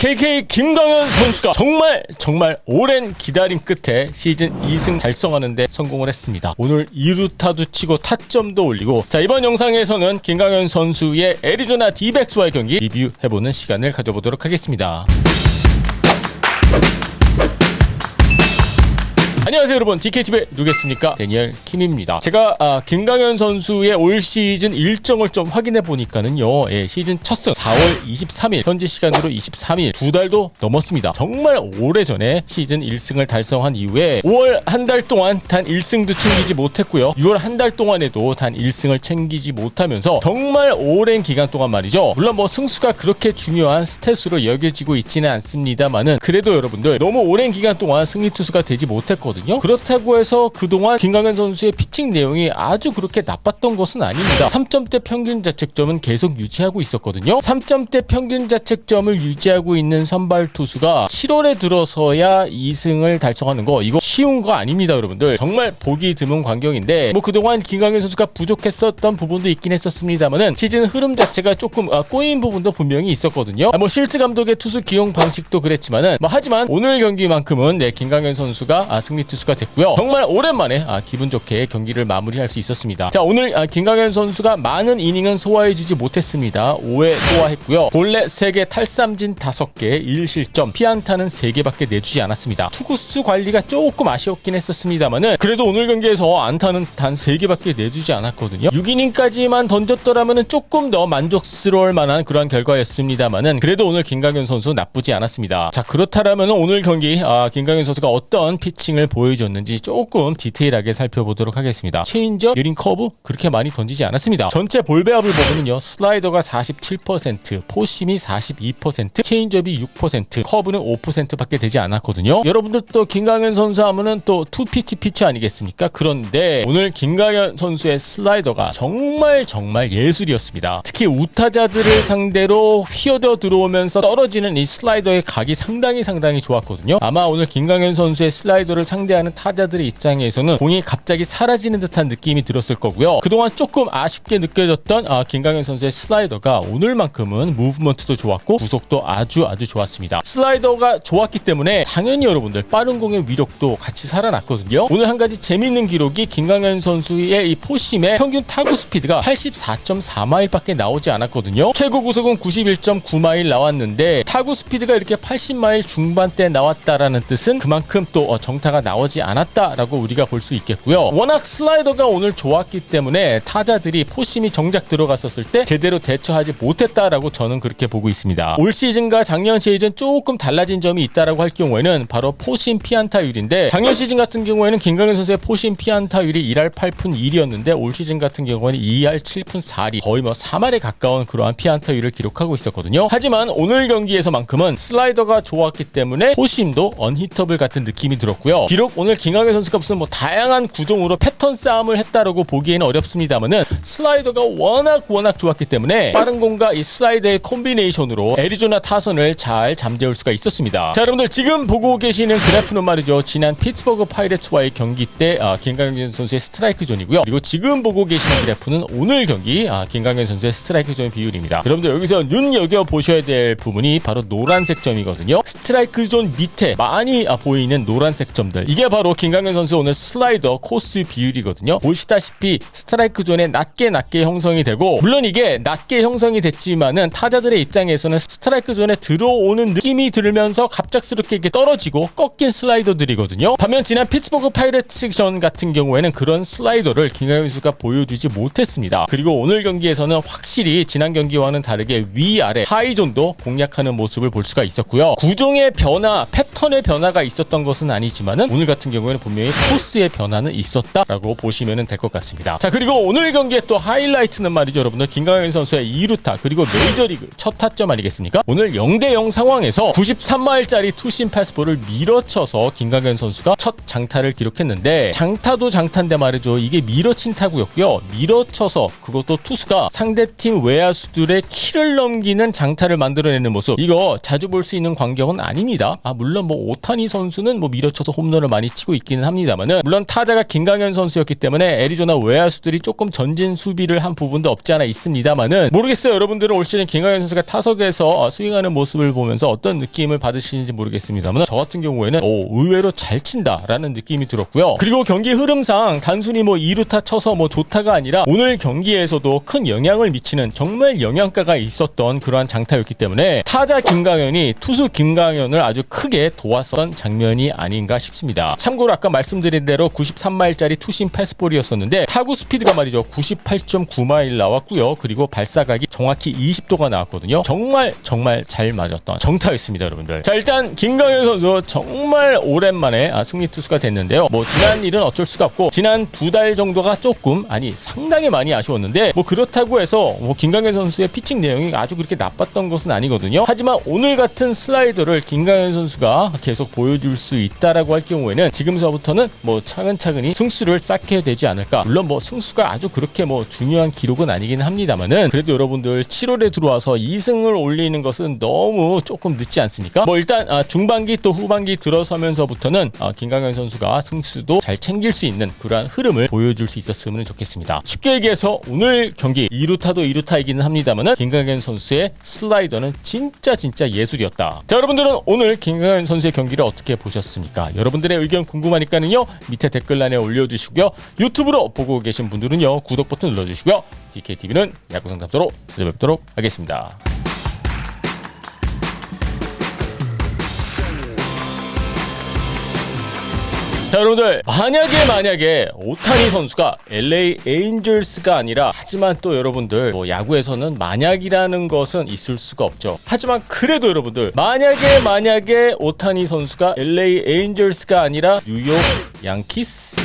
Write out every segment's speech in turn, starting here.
KK 김광현 선수가 정말 오랜 기다림 끝에 시즌 2승 달성하는데 성공을 했습니다. 오늘 2루타도 치고 타점도 올리고, 자, 이번 영상에서는 김광현 선수의 애리조나 D백스와의 경기 리뷰해보는 시간을 가져보도록 하겠습니다. 안녕하세요 여러분, DKTV의 누구겠습니까? 데니얼 킴입니다. 제가 김광현 선수의 올 시즌 일정을 좀 확인해 보니까는요, 시즌 첫승 4월 23일 현지 시간으로 23일 2달도 넘었습니다. 정말 오래전에 시즌 1승을 달성한 이후에 5월 한 달 동안 단 1승도 챙기지 못했고요, 6월 한 달 동안에도 단 1승을 챙기지 못하면서 정말 오랜 기간 동안 말이죠, 물론 뭐 승수가 그렇게 중요한 스탯으로 여겨지고 있지는 않습니다만은 그래도 여러분들 너무 오랜 기간 동안 승리 투수가 되지 못했거든요. 그렇다고 해서 그동안 김광현 선수의 피칭 내용이 아주 그렇게 나빴던 것은 아닙니다. 3점대 평균 자책점은 계속 유지하고 있었거든요. 3점대 평균 자책점을 유지하고 있는 선발 투수가 7월에 들어서야 2승을 달성하는 거, 이거 쉬운 거 아닙니다 여러분들. 정말 보기 드문 광경인데, 뭐 그동안 김광현 선수가 부족했었던 부분도 있긴 했었습니다만은 시즌 흐름 자체가 조금 꼬인 부분도 분명히 있었거든요. 뭐 실즈 감독의 투수 기용 방식도 그랬지만은 하지만 오늘 경기만큼은 김광현 선수가 승리 투수가 됐고요. 정말 오랜만에 기분 좋게 경기를 마무리할 수 있었습니다. 자, 오늘 김광현 선수가 많은 이닝은 소화해주지 못했습니다. 5회 소화했고요. 볼넷 3개, 탈삼진 5개, 1실점, 피안타는 3개밖에 내주지 않았습니다. 투구수 관리가 조금 아쉬웠긴 했었습니다만은 그래도 오늘 경기에서 안타는 단 3개밖에 내주지 않았거든요. 6이닝까지만 던졌더라면 조금 더 만족스러울 만한 그러한 결과였습니다만은 그래도 오늘 김광현 선수 나쁘지 않았습니다. 자, 그렇다면 오늘 경기 김광현 선수가 어떤 피칭을 보여줬는지 조금 디테일하게 살펴보도록 하겠습니다. 체인지업, 유린 커브 그렇게 많이 던지지 않았습니다. 전체 볼 배합을 보면요, 슬라이더가 47%, 포심이 42%, 체인지업이 6%, 커브는 5%밖에 되지 않았거든요. 여러분들 또 김광현 선수 하면은 또 투피치 피치 아니겠습니까? 그런데 오늘 김광현 선수의 슬라이더가 정말 예술이었습니다. 특히 우타자들을 상대로 휘어져 들어오면서 떨어지는 이 슬라이더의 각이 상당히 좋았거든요. 아마 오늘 김광현 선수의 슬라이더를 상대하는 타자들의 입장에서는 공이 갑자기 사라지는 듯한 느낌이 들었을 거고요. 그동안 조금 아쉽게 느껴졌던 김광현 선수의 슬라이더가 오늘만큼은 무브먼트도 좋았고 구속도 아주 좋았습니다. 슬라이더가 좋았기 때문에 당연히 여러분들 빠른 공의 위력도 같이 살아났거든요. 오늘 한 가지 재밌는 기록이 김광현 선수의 이 포심의 평균 타구 스피드가 84.4마일밖에 나오지 않았거든요. 최고 구속은 91.9마일 나왔는데 타구 스피드가 이렇게 80마일 중반대 나왔다라는 뜻은 그만큼 또 정타가 나오지 않았다라고 우리가 볼 수 있겠고요. 워낙 슬라이더가 오늘 좋았기 때문에 타자들이 포심이 정작 들어갔었을 때 제대로 대처하지 못했다라고 저는 그렇게 보고 있습니다. 올 시즌과 작년 시즌 조금 달라진 점이 있다라고 할 경우에는 바로 포심 피안타율인데, 작년 시즌 같은 경우에는 김광현 선수의 포심 피안타율이 1할 8푼 1이었는데 올 시즌 같은 경우에는 2할 7푼 4리, 거의 3할에 가까운 그러한 피안타율을 기록하고 있었거든요. 하지만 오늘 경기에서만큼은 슬라이더가 좋았기 때문에 포심도 언히터블 같은 느낌이 들었고요. 비록 오늘 김광현 선수가 무슨 다양한 구종으로 패턴 싸움을 했다라고 보기에는 어렵습니다만은 슬라이더가 워낙 좋았기 때문에 빠른 공과 이 슬라이더의 콤비네이션으로 애리조나 타선을 잘 잠재울 수가 있었습니다. 자, 여러분들 지금 보고 계시는 그래프는 말이죠, 지난 피츠버그 파이레츠와의 경기 때 김광현 선수의 스트라이크 존이고요. 그리고 지금 보고 계시는 그래프는 오늘 경기 김광현 선수의 스트라이크 존 비율입니다. 여러분들 여기서 눈여겨 보셔야 될 부분이 바로 노란색 점이거든요. 스트라이크 존 밑에 많이 보이는 노란색 점들, 이게 바로 김광현 선수 오늘 슬라이더 코스 비율이거든요. 보시다시피 스트라이크 존에 낮게 형성이 되고, 물론 이게 낮게 형성이 됐지만은 타자들의 입장에서는 스트라이크 존에 들어오는 느낌이 들면서 갑작스럽게 이렇게 떨어지고 꺾인 슬라이더들이거든요. 반면 지난 피츠버그 파이레츠 전 같은 경우에는 그런 슬라이더를 김광현 선수가 보여주지 못했습니다. 그리고 오늘 경기에서는 확실히 지난 경기와는 다르게 위아래 하이 존도 공략하는 모습을 볼 수가 있었고요. 구종의 변화, 패턴의 변화가 있었던 것은 아니지만은 오늘 같은 경우에는 분명히 코스의 변화는 있었다라고 보시면 될 것 같습니다. 자, 그리고 오늘 경기의 또 하이라이트는 말이죠 여러분들, 김광현 선수의 2루타 그리고 메이저리그 첫 타점 아니겠습니까? 오늘 0대0 상황에서 93마일짜리 투심 패스볼을 밀어쳐서 김광현 선수가 첫 장타를 기록했는데, 장타도 장타인데 말이죠, 이게 밀어친 타구였고요. 밀어쳐서 그것도 투수가 상대팀 외야수들의 키를 넘기는 장타를 만들어내는 모습, 이거 자주 볼 수 있는 광경은 아닙니다. 물론 오타니 선수는 밀어쳐서 홈런을 많이 치고 있기는 합니다만은 물론 타자가 김강현 선수였기 때문에 애리조나 외야수들이 조금 전진 수비를 한 부분도 없지 않아 있습니다만은 모르겠어요. 여러분들은 올 시즌 김강현 선수가 타석에서 스윙하는 모습을 보면서 어떤 느낌을 받으시는지 모르겠습니다만 저 같은 경우에는 의외로 잘 친다라는 느낌이 들었고요. 그리고 경기 흐름상 단순히 뭐 2루타 쳐서 뭐 좋다가 아니라 오늘 경기에서도 큰 영향을 미치는 정말 영향가가 있었던 그러한 장타였기 때문에 타자 김강현이 투수 김강현을 아주 크게 도왔던 장면이 아닌가 싶습니다. 참고로 아까 말씀드린 대로 93마일짜리 투심 패스볼이었었는데 타구 스피드가 말이죠 98.9마일 나왔고요. 그리고 발사각이 정확히 20도가 나왔거든요. 정말 잘 맞았던 정타였습니다, 여러분들. 자, 일단 김강현 선수 정말 오랜만에 승리 투수가 됐는데요. 뭐 지난 일은 어쩔 수가 없고 지난 2달 정도가 조금 상당히 많이 아쉬웠는데 뭐 그렇다고 해서 뭐 김강현 선수의 피칭 내용이 아주 그렇게 나빴던 것은 아니거든요. 하지만 오늘 같은 슬라이더를 김강현 선수가 계속 보여줄 수 있다라고 할 경우에는 지금서부터는 뭐 차근차근히 승수를 쌓게 되지 않을까. 물론 뭐 승수가 아주 그렇게 뭐 중요한 기록은 아니긴 합니다만은 그래도 여러분들 7월에 들어와서 2승을 올리는 것은 너무 조금 늦지 않습니까? 뭐 일단 중반기 또 후반기 들어서면서부터는 김강현 선수가 승수도 잘 챙길 수 있는 그러한 흐름을 보여줄 수 있었으면 좋겠습니다. 쉽게 얘기해서 오늘 경기 2루타도 2루타이기는 합니다만은 김강현 선수의 슬라이더는 진짜 예술이었다. 자, 여러분들은 오늘 김강현 선수의 경기를 어떻게 보셨습니까? 여러분들의 의견 궁금하니까는요 밑에 댓글란에 올려주시고요. 유튜브로 보고 계신 분들은요 구독 버튼 눌러주시고요. DKTV는 야구상담소로 찾아뵙도록 하겠습니다. 자, 여러분들 만약에 오타니 선수가 LA 에인절스가 아니라 하지만 또 여러분들 뭐 야구에서는 만약이라는 것은 있을 수가 없죠. 하지만 그래도 여러분들 만약에 오타니 선수가 LA 에인절스가 아니라 뉴욕 양키스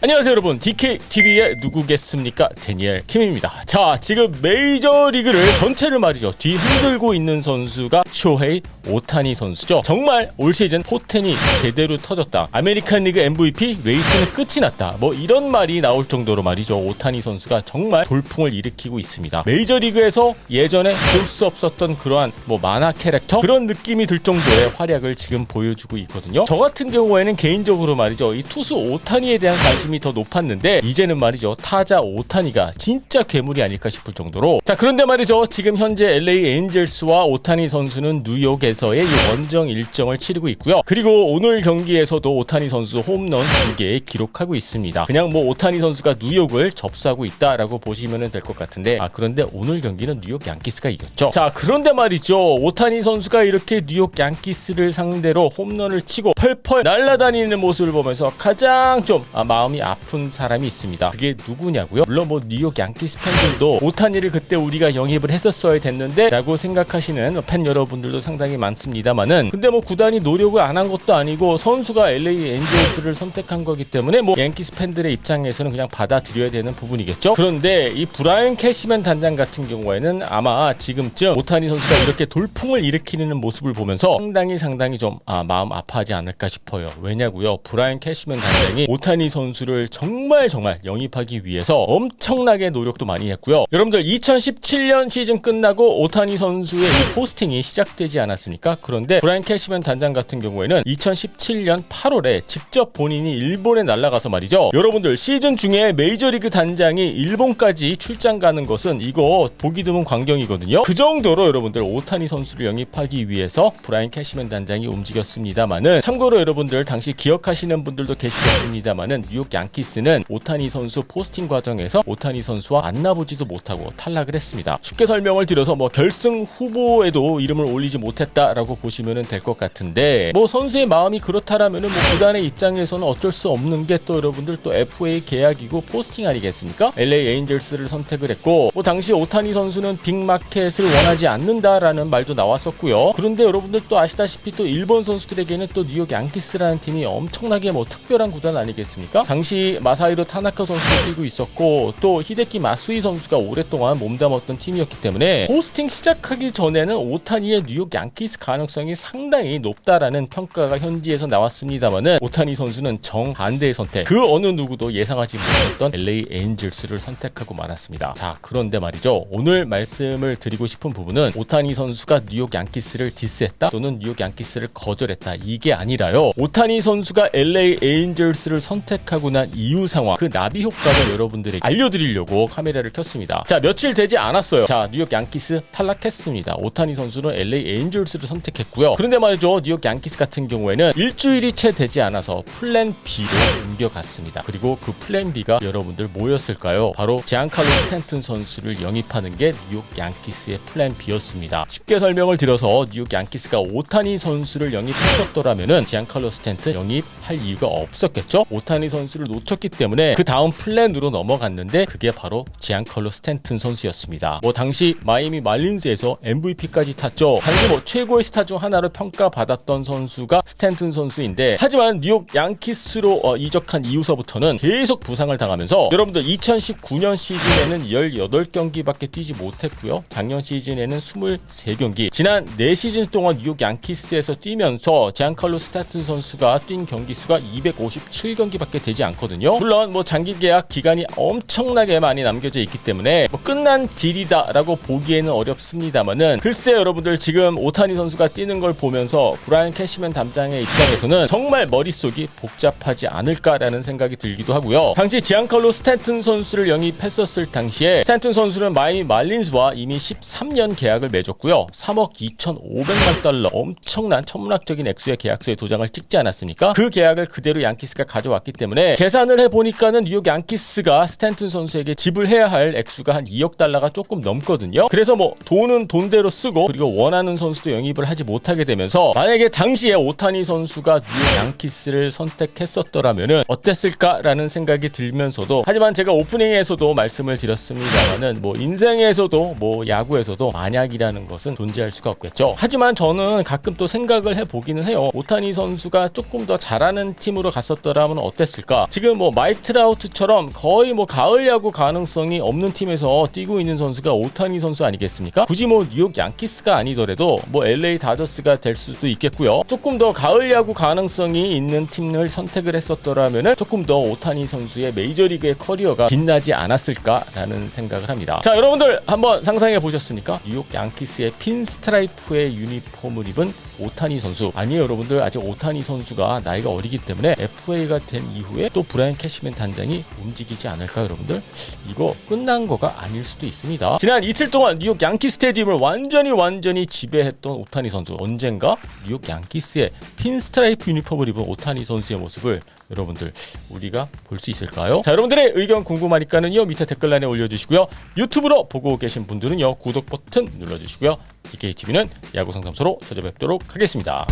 안녕하세요 여러분, DKTV의 누구겠습니까? 데니엘 킴입니다. 자, 지금 메이저리그를 전체를 말이죠 뒤흔들고 있는 선수가 쇼헤이 오타니 선수죠. 정말 올 시즌 포텐이 제대로 터졌다, 아메리칸 리그 MVP 레이스는 끝이 났다, 뭐 이런 말이 나올 정도로 말이죠 오타니 선수가 정말 돌풍을 일으키고 있습니다. 메이저리그에서 예전에 볼 수 없었던 그러한 뭐 만화 캐릭터 그런 느낌이 들 정도의 활약을 지금 보여주고 있거든요. 저 같은 경우에는 개인적으로 말이죠 이 투수 오타니에 대한 관심이 더 높았는데 이제는 말이죠 타자 오타니가 진짜 괴물이 아닐까 싶을 정도로. 자, 그런데 말이죠 지금 현재 LA 에인절스와 오타니 선수는 뉴욕에서의 이 원정 일정을 치르고 있고요. 그리고 오늘 경기에서도 오타니 선수 홈런 2개 기록하고 있습니다. 그냥 뭐 오타니 선수가 뉴욕을 접수하고 있다라고 보시면 될 것 같은데 그런데 오늘 경기는 뉴욕 양키스가 이겼죠. 자, 그런데 말이죠 오타니 선수가 이렇게 뉴욕 양키스를 상대로 홈런을 치고 펄펄 날아다니는 모습을 보면서 가장 좀 마음이 아픈 사람이 있습니다. 그게 누구냐고요? 물론 뭐 뉴욕 양키스 팬들도 오타니를 그때 우리가 영입을 했었어야 됐는데 라고 생각하시는 팬 여러분들도 상당히 많습니다만은 근데 뭐 구단이 노력을 안 한 것도 아니고 선수가 LA 에인절스를 선택한 거기 때문에 뭐 양키스 팬들의 입장에서는 그냥 받아들여야 되는 부분이겠죠. 그런데 이 브라이언 캐시맨 단장 같은 경우에는 아마 지금쯤 오타니 선수가 이렇게 돌풍을 일으키는 모습을 보면서 상당히 좀 마음 아파하지 않을까 싶어요. 왜냐고요? 브라이언 캐시맨 단장이 오타니 선수를 정말 영입하기 위해서 엄청나게 노력도 많이 했고요. 여러분들 2017년 시즌 끝나고 오타니 선수의 이 포스팅이 시작되지 않았습니까? 그런데 브라이언 캐시맨 단장 같은 경우에는 2017년 8월에 직접 본인이 일본에 날아가서 말이죠 여러분들 시즌 중에 메이저리그 단장이 일본까지 출장 가는 것은 이거 보기 드문 광경이거든요. 그 정도로 여러분들 오타니 선수를 영입하기 위해서 브라이언 캐시맨 단장이 움직였습니다만은 참고로 여러분들 당시 기억하시는 분들도 계시겠습니다만은 뉴욕 양키스는 오타니 선수 포스팅 과정에서 오타니 선수와 만나보지도 못하고 탈락을 했습니다. 쉽게 설명을 드려서 뭐 결승 후보에도 이름을 올리지 못했다라고 보시면 될 것 같은데 뭐 선수의 마음이 그렇다라면은 뭐 구단의 입장에서는 어쩔 수 없는 게 또 여러분들 또 FA 계약이고 포스팅 아니겠습니까? LA 에인절스를 선택을 했고 뭐 당시 오타니 선수는 빅마켓을 원하지 않는다라는 말도 나왔었고요. 그런데 여러분들 또 아시다시피 또 일본 선수들에게는 또 뉴욕 양키스라는 팀이 엄청나게 뭐 특별한 구단 아니겠습니까? 당시 당시 마사히로 타나카 선수가 뛰고 있었고 또 히데키 마수이 선수가 오랫동안 몸담았던 팀이었기 때문에 포스팅 시작하기 전에는 오타니의 뉴욕 양키스 가능성이 상당히 높다라는 평가가 현지에서 나왔습니다만은 오타니 선수는 정반대의 선택, 그 어느 누구도 예상하지 못했던 LA 에인절스를 선택하고 말았습니다. 자, 그런데 말이죠, 오늘 말씀을 드리고 싶은 부분은 오타니 선수가 뉴욕 양키스를 디스했다 또는 뉴욕 양키스를 거절했다 이게 아니라요, 오타니 선수가 LA 에인절스를 선택하고 난 이후 상황, 그 나비 효과를 여러분들에게 알려드리려고 카메라를 켰습니다. 자, 며칠 되지 않았어요. 자, 뉴욕 양키스 탈락했습니다. 오타니 선수는 LA 에인절스를 선택했고요. 그런데 말이죠, 뉴욕 양키스 같은 경우에는 일주일이 채 되지 않아서 플랜 B로 옮겨갔습니다. 그리고 그 플랜 B가 여러분들 뭐였을까요? 바로 지안칼로 스탠튼 선수를 영입하는 게 뉴욕 양키스의 플랜 B였습니다. 쉽게 설명을 드려서 뉴욕 양키스가 오타니 선수를 영입했었더라면은 지안칼로 스탠튼 영입할 이유가 없었겠죠? 오타니 선수를 놓쳤기 때문에 그 다음 플랜으로 넘어갔는데 그게 바로 지안칼로 스탠튼 선수였습니다. 뭐 당시 마이애미 말린즈에서 MVP까지 탔죠. 당시 뭐 최고의 스타 중 하나로 평가받았던 선수가 스탠튼 선수인데, 하지만 뉴욕 양키스로 이적한 이후서부터는 계속 부상을 당하면서 여러분들 2019년 시즌에는 18경기밖에 뛰지 못했고요. 작년 시즌에는 23경기, 지난 4시즌 동안 뉴욕 양키스에서 뛰면서 지안칼로 스탠튼 선수가 뛴 경기 수가 257경기밖에 되지 않거든요. 물론 뭐 장기 계약 기간이 엄청나게 많이 남겨져 있기 때문에 뭐 끝난 딜이다라고 보기에는 어렵습니다만은, 글쎄 여러분들 지금 오타니 선수가 뛰는 걸 보면서 브라이언 캐시맨 담장의 입장에서는 정말 머릿속이 복잡하지 않을까라는 생각이 들기도 하고요. 당시 지안칼로 스탠튼 선수를 영입했었을 당시에 스탠튼 선수는 마이애미 말린즈와 이미 13년 계약을 맺었고요. 3억 2,500만 달러, 엄청난 천문학적인 액수의 계약서에 도장을 찍지 않았습니까? 그 계약을 그대로 양키스가 가져왔기 때문에 계산을 해보니까는 뉴욕 양키스가 스탠튼 선수에게 지불해야 할 액수가 한 2억 달러가 조금 넘거든요. 그래서 뭐 돈은 돈대로 쓰고 그리고 원하는 선수도 영입을 하지 못하게 되면서, 만약에 당시에 오타니 선수가 뉴욕 양키스를 선택했었더라면은 어땠을까라는 생각이 들면서도, 하지만 제가 오프닝에서도 말씀을 드렸습니다만은 뭐 인생에서도 뭐 야구에서도 만약이라는 것은 존재할 수가 없겠죠. 하지만 저는 가끔 또 생각을 해보기는 해요. 오타니 선수가 조금 더 잘하는 팀으로 갔었더라면 어땠을까? 지금 뭐 마이크 트라우트처럼 거의 뭐 가을 야구 가능성이 없는 팀에서 뛰고 있는 선수가 오타니 선수 아니겠습니까? 굳이 뭐 뉴욕 양키스가 아니더라도 뭐 LA 다저스가 될 수도 있겠고요. 조금 더 가을 야구 가능성이 있는 팀을 선택을 했었더라면은 조금 더 오타니 선수의 메이저리그의 커리어가 빛나지 않았을까라는 생각을 합니다. 자, 여러분들 한번 상상해 보셨습니까? 뉴욕 양키스의 핀 스트라이프의 유니폼을 입은 오타니 선수. 아니에요 여러분들, 아직 오타니 선수가 나이가 어리기 때문에 FA가 된 이후에 또 브라이언 캐시맨 단장이 움직이지 않을까 여러분들? 이거 끝난 거가 아닐 수도 있습니다. 지난 이틀 동안 뉴욕 양키 스테디움을 완전히 지배했던 오타니 선수, 언젠가 뉴욕 양키스의 핀 스트라이프 유니폼을 입은 오타니 선수의 모습을 여러분들 우리가 볼 수 있을까요? 자, 여러분들의 의견 궁금하니까는요 밑에 댓글란에 올려주시고요. 유튜브로 보고 계신 분들은요 구독 버튼 눌러주시고요. DKTV는 야구 상담소로 찾아뵙도록 하겠습니다.